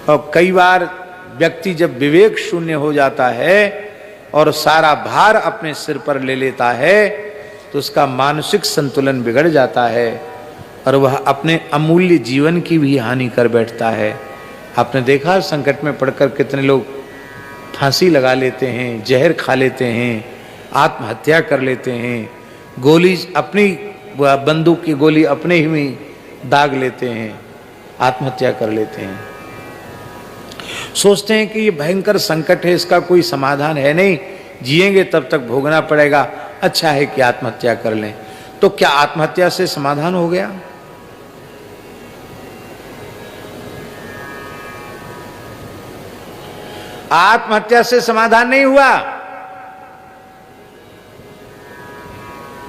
और कई बार व्यक्ति जब विवेक शून्य हो जाता है और सारा भार अपने सिर पर ले लेता है तो उसका मानसिक संतुलन बिगड़ जाता है और वह अपने अमूल्य जीवन की भी हानि कर बैठता है। आपने देखा संकट में पड़कर कितने लोग फांसी लगा लेते हैं, जहर खा लेते हैं, आत्महत्या कर लेते हैं, गोली अपनी बंदूक की गोली अपने ही में दाग लेते हैं, आत्महत्या कर लेते हैं। सोचते हैं कि ये भयंकर संकट है, इसका कोई समाधान है नहीं, जिएंगे तब तक भोगना पड़ेगा, अच्छा है कि आत्महत्या कर लें। तो क्या आत्महत्या से समाधान हो गया? आत्महत्या से समाधान नहीं हुआ,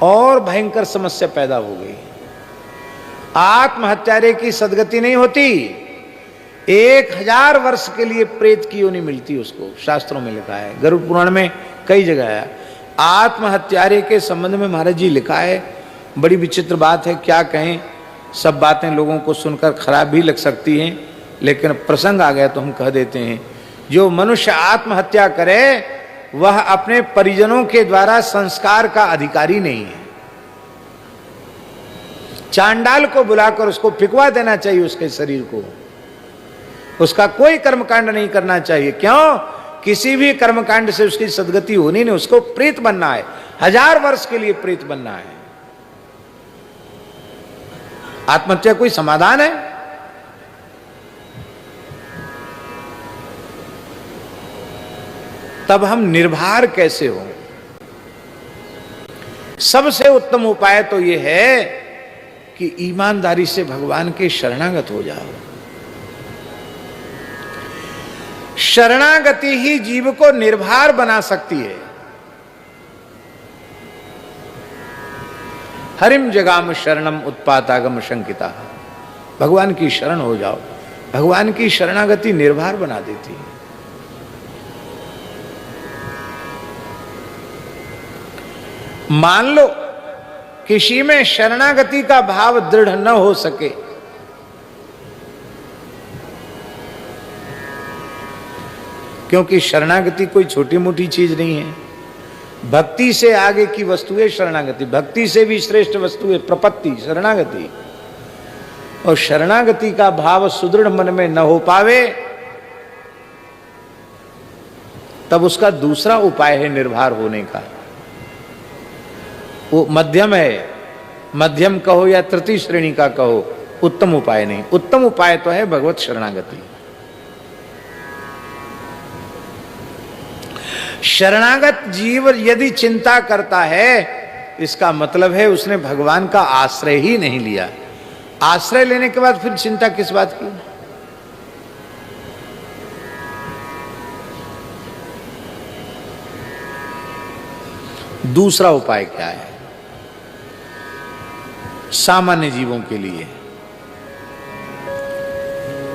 और भयंकर समस्या पैदा हो गई। आत्महत्यारे की सदगति नहीं होती, 1000 वर्ष के लिए प्रेत की योनि मिलती उसको, शास्त्रों में लिखा है, गरुड़ पुराण में कई जगह है। आत्महत्यारे के संबंध में महाराज जी लिखा है, बड़ी विचित्र बात है, क्या कहें। सब बातें लोगों को सुनकर खराब भी लग सकती हैं, लेकिन प्रसंग आ गया तो हम कह देते हैं। जो मनुष्य आत्महत्या करे वह अपने परिजनों के द्वारा संस्कार का अधिकारी नहीं है। चांडाल को बुलाकर उसको फिकवा देना चाहिए, उसके शरीर को, उसका कोई कर्मकांड नहीं करना चाहिए। क्यों? किसी भी कर्मकांड से उसकी सदगति होनी नहीं, उसको प्रेत बनना है, 1000 वर्ष के लिए प्रेत बनना है। आत्महत्या कोई समाधान है? तब हम निर्भर कैसे हो? सबसे उत्तम उपाय तो यह है कि ईमानदारी से भगवान के शरणागत हो जाओ। शरणागति ही जीव को निर्भर बना सकती है। हरिम जगाम शरणम उत्पातागम शंकिता, भगवान की शरण हो जाओ। भगवान की शरणागति निर्भर बना देती है। मान लो किसी में शरणागति का भाव दृढ़ न हो सके, क्योंकि शरणागति कोई छोटी मोटी चीज नहीं है। भक्ति से आगे की वस्तु है शरणागति, भक्ति से भी श्रेष्ठ वस्तु है प्रपत्ति, शरणागति। और शरणागति का भाव सुदृढ़ मन में न हो पावे तब उसका दूसरा उपाय है निर्भर होने का। वो मध्यम है, मध्यम कहो या तृतीय श्रेणी का कहो, उत्तम उपाय नहीं। उत्तम उपाय तो है भगवत शरणागति। शरणागत जीव यदि चिंता करता है, इसका मतलब है उसने भगवान का आश्रय ही नहीं लिया। आश्रय लेने के बाद फिर चिंता किस बात की? दूसरा उपाय क्या है सामान्य जीवों के लिए?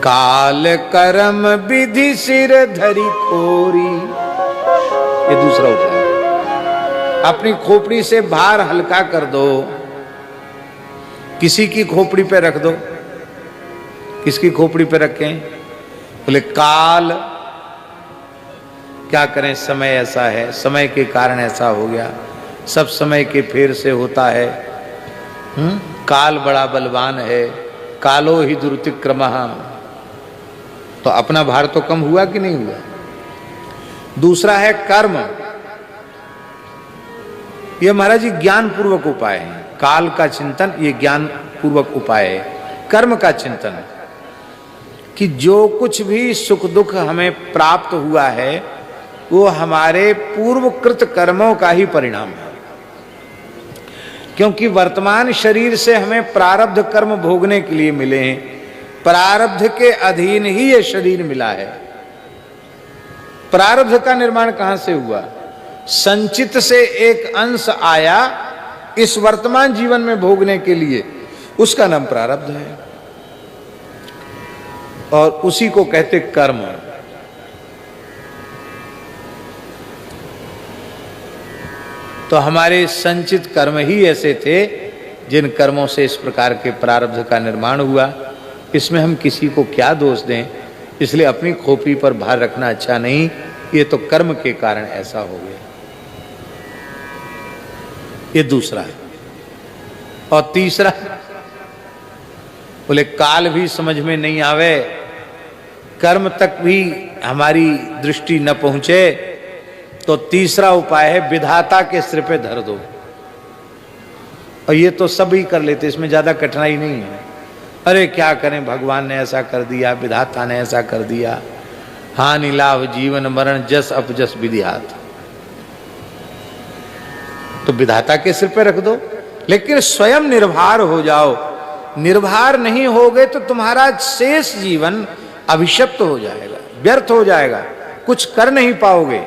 काल कर्म विधि सिर धरी खोरी, ये दूसरा उपाय। अपनी खोपड़ी से भार हल्का कर दो, किसी की खोपड़ी पे रख दो। किसकी खोपड़ी पे रखें? बोले काल, क्या करें, समय ऐसा है, समय के कारण ऐसा हो गया, सब समय के फेर से होता है। काल बड़ा बलवान है, कालो ही दुर्तिक्रमः। तो अपना भार तो कम हुआ कि नहीं हुआ? दूसरा है कर्म। यह महाराज जी ज्ञान पूर्वक उपाय है। काल का चिंतन ये ज्ञान पूर्वक उपाय है। कर्म का चिंतन कि जो कुछ भी सुख दुख हमें प्राप्त हुआ है वो हमारे पूर्वकृत कर्मों का ही परिणाम है। क्योंकि वर्तमान शरीर से हमें प्रारब्ध कर्म भोगने के लिए मिले हैं, प्रारब्ध के अधीन ही ये शरीर मिला है। प्रारब्ध का निर्माण कहां से हुआ? संचित से एक अंश आया इस वर्तमान जीवन में भोगने के लिए, उसका नाम प्रारब्ध है और उसी को कहते कर्म। तो हमारे संचित कर्म ही ऐसे थे जिन कर्मों से इस प्रकार के प्रारब्ध का निर्माण हुआ। इसमें हम किसी को क्या दोष दें? इसलिए अपनी खोपड़ी पर भार रखना अच्छा नहीं, ये तो कर्म के कारण ऐसा हो गया। ये दूसरा है। और तीसरा, बोले काल भी समझ में नहीं आवे, कर्म तक भी हमारी दृष्टि न पहुंचे, तो तीसरा उपाय है विधाता के सिर पे धर दो। और ये तो सभी कर लेते, इसमें ज्यादा कठिनाई नहीं है। अरे क्या करें, भगवान ने ऐसा कर दिया, विधाता ने ऐसा कर दिया, हानि लाभ जीवन मरण जस अपजस विधियात। तो विधाता के सिर पे रख दो, लेकिन स्वयं निर्भर हो जाओ। निर्भर नहीं होगे तो तुम्हारा शेष जीवन अभिशप्त हो जाएगा, व्यर्थ हो जाएगा, कुछ कर नहीं पाओगे।